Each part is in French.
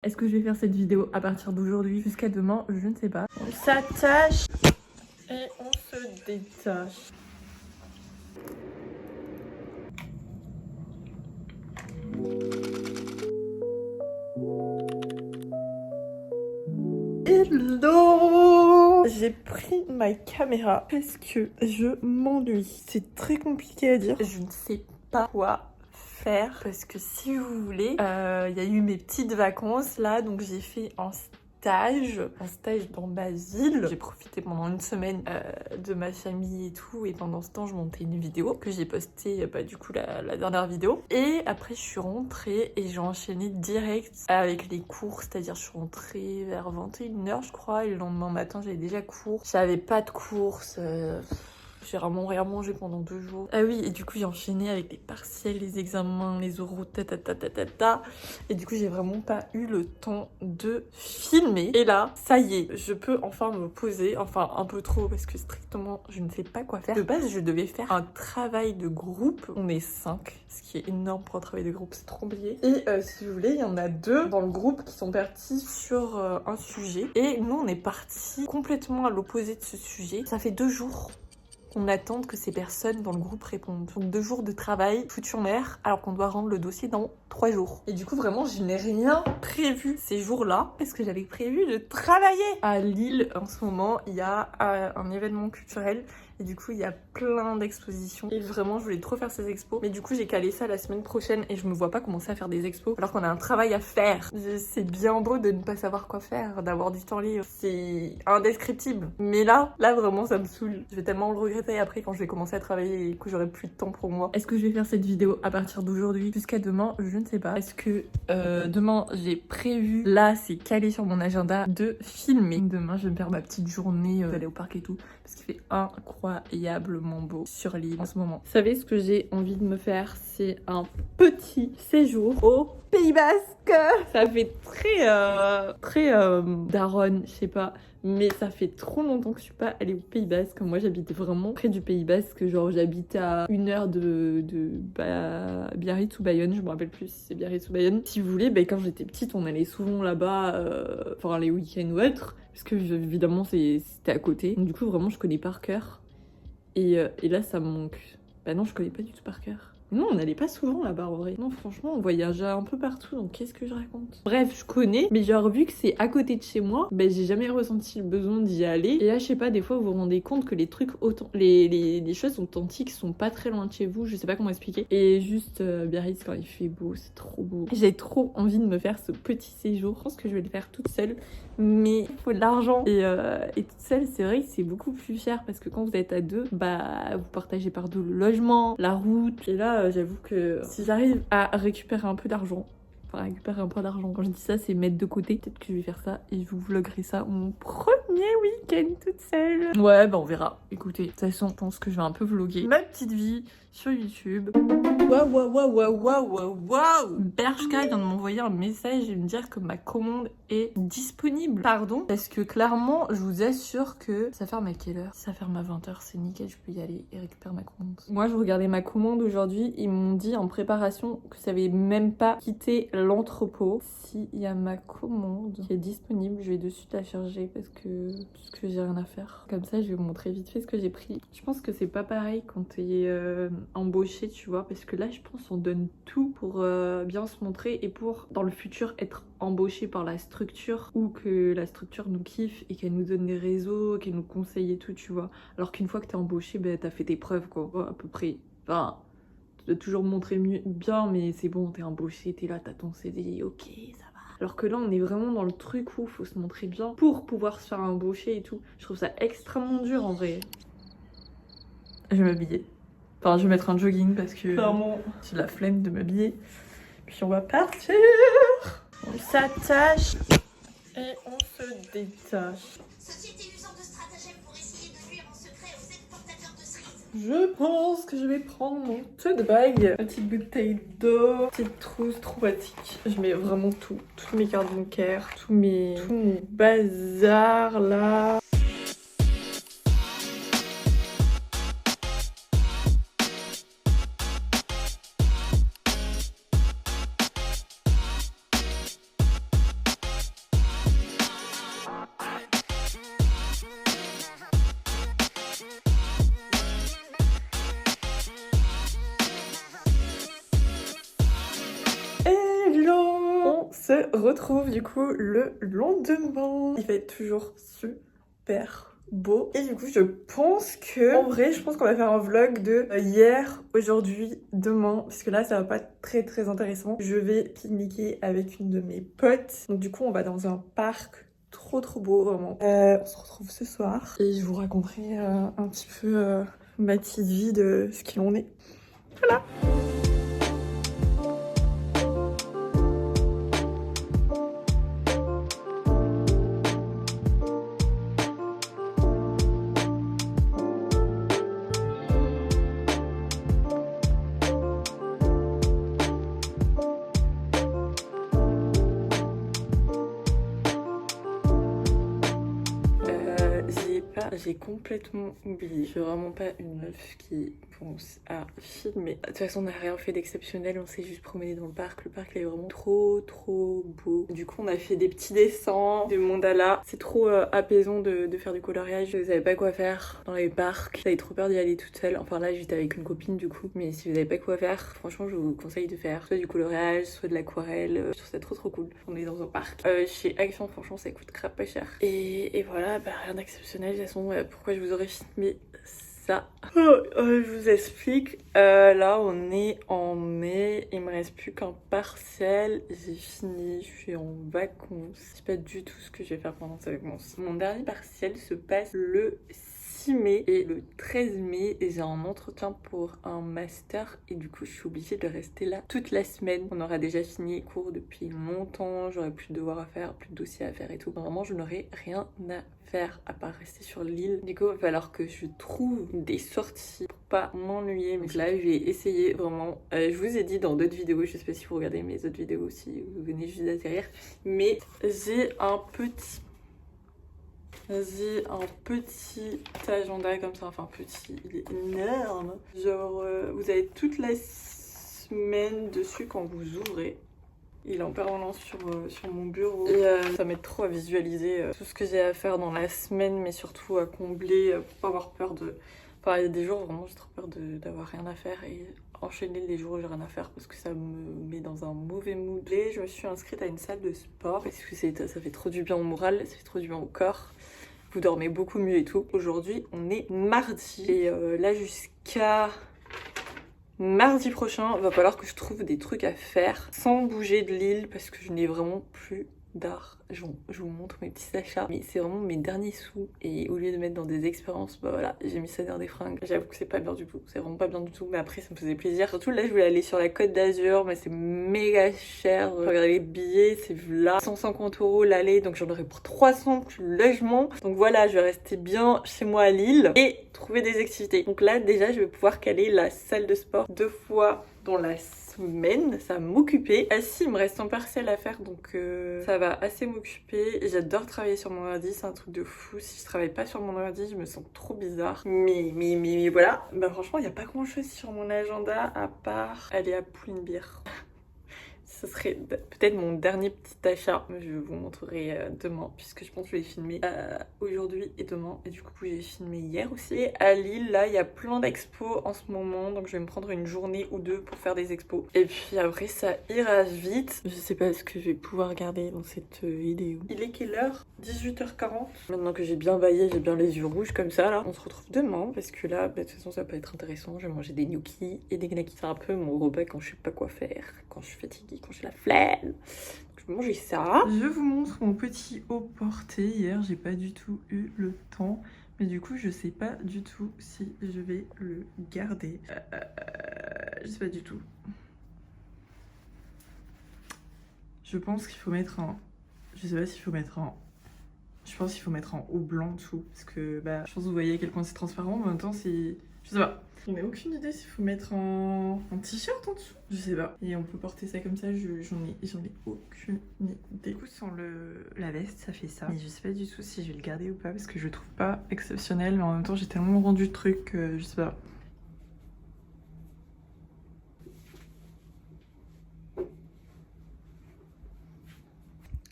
Est-ce que je vais faire cette vidéo à partir d'aujourd'hui jusqu'à demain? Je ne sais pas. On s'attache et on se détache. Hello! J'ai pris ma caméra parce que je m'ennuie. C'est très compliqué à dire. Je ne sais pas quoi faire parce que si vous voulez, il y a eu mes petites vacances là, donc j'ai fait un stage dans ma ville. J'ai profité pendant une semaine de ma famille et tout, et pendant ce temps je montais une vidéo que j'ai postée, du coup la dernière vidéo, et après je suis rentrée et j'ai enchaîné direct avec les cours, c'est-à-dire je suis rentrée vers 21h je crois, et le lendemain matin j'avais déjà cours. J'avais pas de course, j'ai vraiment rien mangé pendant 2 jours. Ah oui, et du coup j'ai enchaîné avec les partiels, les examens, les oraux, et du coup j'ai vraiment pas eu le temps de filmer. Et là, ça y est, je peux enfin me poser, enfin un peu trop parce que strictement je ne sais pas quoi faire. De base je devais faire un travail de groupe, on est 5, ce qui est énorme pour un travail de groupe, c'est trop oublié. Et si vous voulez, il y en a 2 dans le groupe qui sont partis sur un sujet, et nous on est partis complètement à l'opposé de ce sujet. Ça fait 2 jours qu'on attend que ces personnes dans le groupe répondent. Donc 2 jours de travail foutu en l'air alors qu'on doit rendre le dossier dans 3 jours. Et du coup vraiment je n'ai rien prévu ces jours-là parce que j'avais prévu de travailler. À Lille en ce moment il y a un événement culturel et du coup il y a plein d'expositions et vraiment je voulais trop faire ces expos, mais du coup j'ai calé ça la semaine prochaine et je me vois pas commencer à faire des expos alors qu'on a un travail à faire. C'est bien beau de ne pas savoir quoi faire, d'avoir du temps libre, c'est indescriptible, mais là vraiment ça me saoule. Je vais tellement le regretter après quand je vais commencer à travailler et que j'aurai plus de temps pour moi. Est-ce que je vais faire cette vidéo à partir d'aujourd'hui jusqu'à demain? Je ne sais pas. Est-ce que demain j'ai prévu, là c'est calé sur mon agenda, de filmer. Demain je vais me faire ma petite journée d'aller au parc et tout parce qu'il fait incroyablement beau sur l'île en ce moment. Vous savez ce que j'ai envie de me faire? C'est un petit séjour au Pays Basque. Ça fait très daronne, je sais pas, mais ça fait trop longtemps que je suis pas allée au Pays Basque. Moi j'habite vraiment près du Pays Basque, genre j'habite à 1 heure de Biarritz ou Bayonne, je me rappelle plus si c'est Biarritz ou Bayonne. Si vous voulez, quand j'étais petite on allait souvent là-bas, enfin les week-ends ou autres, parce que évidemment c'était à côté. Donc du coup vraiment je connais par cœur, et là ça me manque. Bah non, je connais pas du tout par cœur. Non, on n'allait pas souvent là-bas en vrai. Non, franchement, on voyageait un peu partout, donc qu'est-ce que je raconte? Bref, je connais, mais genre vu que c'est à côté de chez moi, j'ai jamais ressenti le besoin d'y aller. Et là, je sais pas, des fois vous vous rendez compte que les trucs les choses authentiques sont pas très loin de chez vous, je sais pas comment expliquer. Et juste Biarritz quand il fait beau, c'est trop beau. J'ai trop envie de me faire ce petit séjour. Je pense que je vais le faire toute seule, mais il faut de l'argent. Et toute seule, c'est vrai que c'est beaucoup plus cher parce que quand vous êtes à 2, vous partagez par 2 le logement, la route. Et là, j'avoue que si j'arrive à récupérer un peu d'argent, quand je dis ça, c'est mettre de côté. Peut-être que je vais faire ça et je vous vloguerai ça mon premier week-end toute seule. Ouais, on verra. Écoutez, de toute façon, je pense que je vais un peu vloguer ma petite vie sur YouTube. Waouh. Bershka vient de m'envoyer un message et me dire que ma commande est disponible. Pardon, parce que clairement, je vous assure que ça ferme à quelle heure? Ça ferme à 20h, c'est nickel, je peux y aller et récupérer ma commande. Moi, je regardais ma commande aujourd'hui, ils m'ont dit en préparation que ça avait même pas quitté l'entrepôt. S'il y a ma commande qui est disponible, je vais de suite la charger parce que j'ai rien à faire. Comme ça, je vais vous montrer vite fait ce que j'ai pris. Je pense que c'est pas pareil quand t'es embauché, tu vois, parce que là, je pense on donne tout pour bien se montrer et pour, dans le futur, être embauché par la structure, ou que la structure nous kiffe et qu'elle nous donne des réseaux, qu'elle nous conseille et tout, tu vois. Alors qu'une fois que t'es embauché, t'as fait tes preuves, quoi, à peu près. Enfin, tu dois toujours montrer bien, mais c'est bon, t'es embauché, t'es là, t'as ton CD, ok, ça va. Alors que là, on est vraiment dans le truc où faut se montrer bien pour pouvoir se faire embaucher et tout. Je trouve ça extrêmement dur, en vrai. Je vais m'habiller. Enfin, je vais mettre un jogging parce que clairement, j'ai la flemme de m'habiller. Puis on va partir. On s'attache et on se détache. Société usant de stratagèmes pour essayer de nuire en secret aux exportateurs de cerises. Je pense que je vais prendre mon tote bag. Une petite bouteille d'eau, petite trousse trop pratique. Je mets vraiment tout. Tous mes cartes bancaires, tout mon bazar là. me retrouve du coup le lendemain. Il fait toujours super beau. Et du coup, je pense que, en vrai, je pense qu'on va faire un vlog de hier, aujourd'hui, demain. Parce que là, ça va pas être très intéressant. Je vais pique-niquer avec une de mes potes. Donc du coup, on va dans un parc trop beau, vraiment. On se retrouve ce soir. Et je vous raconterai un petit peu ma petite vie de ce qu'il en est. Voilà. J'ai complètement oublié. Je suis vraiment pas une meuf qui pense à filmer. De toute façon, on n'a rien fait d'exceptionnel. On s'est juste promené dans le parc. Le parc, il est vraiment trop beau. Du coup, on a fait des petits dessins, des mandalas. C'est trop apaisant de faire du coloriage. Vous savez pas quoi faire dans les parcs. J'avais trop peur d'y aller toute seule. Enfin là, j'étais avec une copine du coup. Mais si vous avez pas quoi faire, franchement, je vous conseille de faire soit du coloriage, soit de l'aquarelle. Je trouve ça trop cool. On est dans un parc. Chez Action, franchement, ça coûte grave pas cher. Et voilà, bah rien d'exceptionnel. De toute façon, pourquoi je vous aurais filmé ça? Je vous explique. Là, on est en mai. Il me reste plus qu'un partiel. J'ai fini. Je suis en vacances. Je sais pas du tout ce que je vais faire pendant ces vacances. Mon dernier partiel se passe le 6 mai et le 13 mai j'ai un entretien pour un master et du coup je suis obligée de rester là toute la semaine. On aura déjà fini les cours depuis longtemps, j'aurai plus de devoirs à faire, plus de dossiers à faire et tout. Vraiment je n'aurai rien à faire à part rester sur l'île. Du coup il va falloir que je trouve des sorties pour pas m'ennuyer. Donc là je vais essayer vraiment. Je vous ai dit dans d'autres vidéos, je sais pas si vous regardez mes autres vidéos, si vous venez juste d'atterrir, mais j'ai un petit agenda comme ça, enfin petit, il est énorme. Genre, vous avez toute la semaine dessus quand vous ouvrez. Il est en permanence sur mon bureau. Et ça m'aide trop à visualiser tout ce que j'ai à faire dans la semaine, mais surtout à combler pour pas avoir peur de... Enfin, il y a des jours vraiment j'ai trop peur d'avoir rien à faire et enchaîner les jours où j'ai rien à faire parce que ça me met dans un mauvais mood. Et je me suis inscrite à une salle de sport parce que ça fait trop du bien au moral, ça fait trop du bien au corps. Vous dormez beaucoup mieux et tout. Aujourd'hui, on est mardi. Et là, jusqu'à mardi prochain, il va falloir que je trouve des trucs à faire sans bouger de l'île parce que je n'ai vraiment plus d'art. Je vous montre mes petits achats, mais c'est vraiment mes derniers sous et au lieu de mettre dans des expériences, bah voilà, j'ai mis ça dans des fringues. J'avoue que c'est pas bien du tout, c'est vraiment pas bien du tout, mais après ça me faisait plaisir. Surtout là je voulais aller sur la Côte d'Azur, mais c'est méga cher. Regardez les billets, c'est là 150 € l'aller, donc j'en aurais pour 300 plus le logement. Donc voilà, je vais rester bien chez moi à Lille et trouver des activités. Donc là déjà je vais pouvoir caler la salle de sport 2 fois dans la semaine, ça va m'occuper. Ah si, il me reste un partiel à faire, donc ça va assez m'occuper. J'adore travailler sur mon ordi, c'est un truc de fou. Si je travaille pas sur mon ordi, je me sens trop bizarre. Mais voilà, bah franchement, il n'y a pas grand chose sur mon agenda à part aller à Poulenbière. Ce serait peut-être mon dernier petit achat. Je vous montrerai demain puisque je pense que je vais filmer aujourd'hui et demain. Et du coup j'ai filmé hier aussi. Et à Lille, là il y a plein d'expos en ce moment. Donc je vais me prendre une journée ou deux pour faire des expos. Et puis après ça ira vite. Je sais pas ce que je vais pouvoir regarder dans cette vidéo. Il est quelle heure? 18h40. Maintenant que j'ai bien baillé, j'ai bien les yeux rouges comme ça là. On se retrouve demain parce que là bah, de toute façon ça peut être intéressant. Je vais manger des gnocchis et des knackis. C'est un peu mon repas quand je sais pas quoi faire. Quand je suis fatiguée, quand j'ai la flemme. Donc, je vais manger ça. Je vous montre mon petit haut porté. Hier, j'ai pas du tout eu le temps. Mais du coup, je sais pas du tout si je vais le garder. Je sais pas du tout. Je pense qu'il faut mettre un... Je sais pas s'il faut mettre un... Je pense qu'il faut mettre en haut blanc tout. Parce que bah, je pense que vous voyez à quel point c'est transparent. Mais en même temps, c'est... Je sais pas. J'en ai aucune idée s'il faut mettre un t-shirt en dessous. Je sais pas. Et on peut porter ça comme ça, j'en ai aucune idée. Du coup, sans la veste, ça fait ça. Mais je sais pas du tout si je vais le garder ou pas parce que je le trouve pas exceptionnel. Mais en même temps, j'ai tellement rendu de trucs, je sais pas.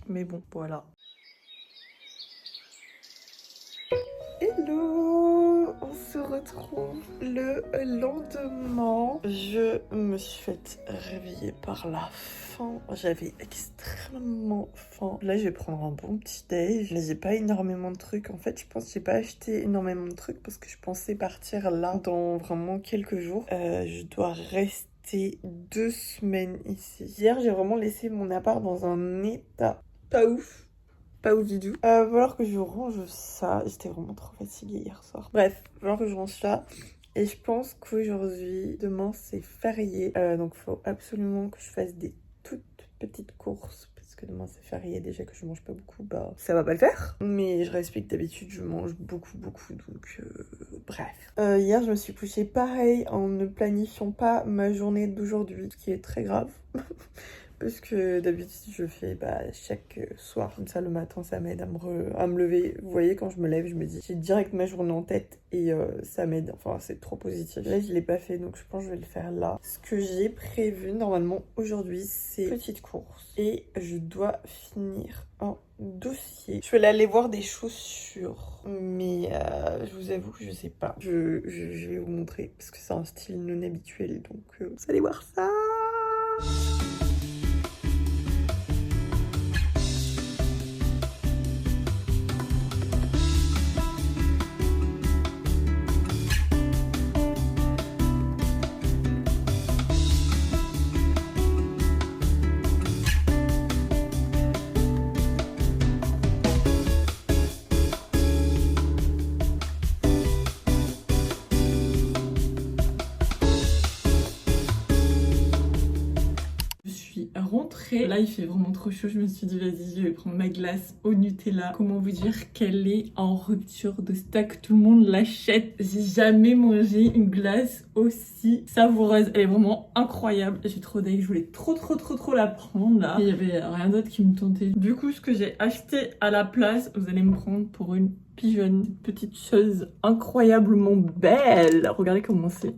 Mais bon, voilà. Hello! On se retrouve le lendemain. Je me suis fait réveiller par la faim. J'avais extrêmement faim. Là, je vais prendre un bon petit déj. Mais j'ai pas énormément de trucs. En fait, je pense que j'ai pas acheté énormément de trucs parce que je pensais partir là dans vraiment quelques jours. Je dois rester 2 semaines ici. Hier, j'ai vraiment laissé mon appart dans un état pas ouf. Pas ouf du tout. Va falloir que je range ça. J'étais vraiment trop fatiguée hier soir. Bref, va falloir que je range ça. Et je pense qu'aujourd'hui, demain c'est férié. Donc il faut absolument que je fasse des toutes petites courses. Parce que demain c'est férié, déjà que je mange pas beaucoup, bah ça va pas le faire. Mais je respecte d'habitude, je mange beaucoup. Donc bref. Hier je me suis couchée pareil en ne planifiant pas ma journée d'aujourd'hui. Ce qui est très grave. Parce que d'habitude je fais chaque soir comme ça le matin, ça m'aide à me lever. Vous voyez, quand je me lève, je me dis j'ai direct ma journée en tête et ça m'aide. Enfin, c'est trop positif. Là, je l'ai pas fait, donc je pense que je vais le faire là. Ce que j'ai prévu normalement aujourd'hui, c'est petite course et je dois finir un dossier. Je vais aller voir des chaussures, mais je vous avoue que je sais pas. Je vais vous montrer parce que c'est un style non habituel, donc vous allez voir ça. Rentrée. Là il fait vraiment trop chaud, je me suis dit vas-y je vais prendre ma glace au Nutella. Comment vous dire qu'elle est en rupture de stock, tout le monde l'achète. J'ai jamais mangé une glace aussi savoureuse, elle est vraiment incroyable. J'ai trop deg, je voulais trop la prendre là. Il y avait rien d'autre qui me tentait. Du coup ce que j'ai acheté à la place, vous allez me prendre pour une pigeonne, une petite chose incroyablement belle. Regardez comment c'est,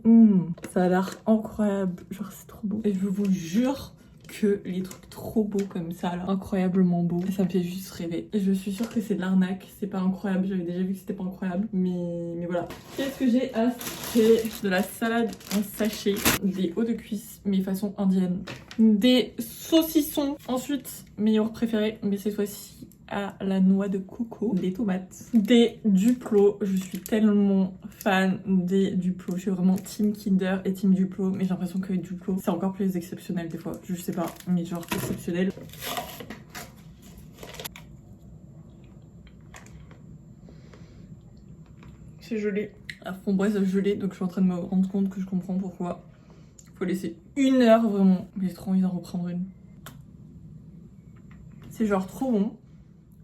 ça a l'air incroyable, genre c'est trop beau. Et je vous jure que les trucs trop beaux comme ça là, incroyablement beaux, ça me fait juste rêver. Je suis sûre que c'est de l'arnaque, c'est pas incroyable, j'avais déjà vu que c'était pas incroyable, mais voilà. Qu'est-ce que j'ai acheté? De la salade en sachet, des hauts de cuisse mais façon indienne, des saucissons, ensuite mes yaourts préférés mais cette fois-ci à la noix de coco, des tomates, des Duplo. Je suis tellement fan des Duplo, je suis vraiment team Kinder et team Duplo, mais j'ai l'impression que Duplo c'est encore plus exceptionnel des fois, je sais pas, mais genre exceptionnel. C'est gelé, la framboise gelée, donc je suis en train de me rendre compte que je comprends pourquoi faut laisser 1 heure vraiment, mais j'ai trop envie d'en reprendre une. C'est genre trop bon.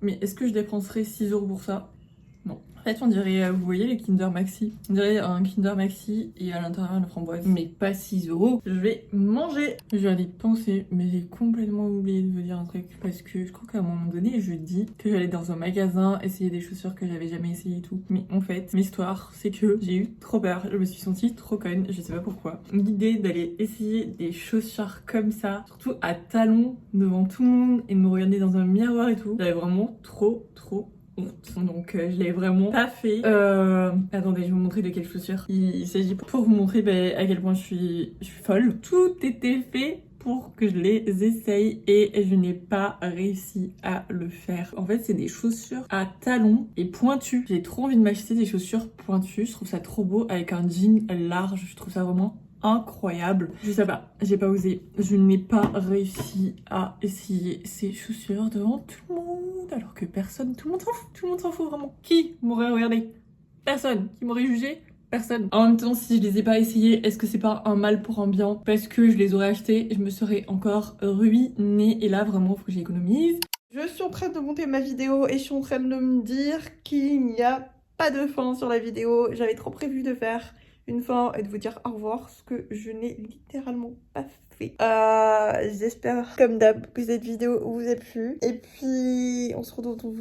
Mais est-ce que je dépenserais 6 € pour ça? Non. En fait, on dirait, vous voyez les Kinder Maxi? On dirait un Kinder Maxi et à l'intérieur la framboise. Mais pas 6 €. Je vais manger. J'allais penser, mais j'ai complètement oublié de vous dire un truc. Parce que je crois qu'à un moment donné, je dis que j'allais dans un magasin essayer des chaussures que j'avais jamais essayé et tout. Mais en fait, l'histoire, c'est que j'ai eu trop peur. Je me suis sentie trop conne, je sais pas pourquoi. L'idée d'aller essayer des chaussures comme ça, surtout à talons devant tout le monde et de me regarder dans un miroir et tout, j'avais vraiment trop honte. Donc je l'ai vraiment pas fait. Attendez, je vais vous montrer de quelles chaussures il s'agit pour vous montrer à quel point je suis folle. Tout était fait pour que je les essaye et je n'ai pas réussi à le faire. En fait, c'est des chaussures à talons et pointues. J'ai trop envie de m'acheter des chaussures pointues. Je trouve ça trop beau avec un jean large. Je trouve ça vraiment incroyable. Je sais pas, j'ai pas osé. Je n'ai pas réussi à essayer ces chaussures devant tout le monde. Alors que personne, tout le monde s'en fout. Tout le monde s'en fout vraiment. Qui m'aurait regardé? Personne. Qui m'aurait jugé? Personne. En même temps, si je les ai pas essayés, est-ce que c'est pas un mal pour un bien? Parce que je les aurais achetés, je me serais encore ruinée. Et là, vraiment, faut que j'économise. Je suis en train de monter ma vidéo et je suis en train de me dire qu'il n'y a pas de fin sur la vidéo. J'avais trop prévu de faire une fin et de vous dire au revoir, ce que je n'ai littéralement pas fait. J'espère comme d'hab que cette vidéo vous a plu. Et puis on se retrouve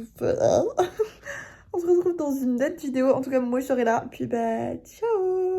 on se retrouve dans une autre vidéo. En tout cas moi je serai là. Puis ciao.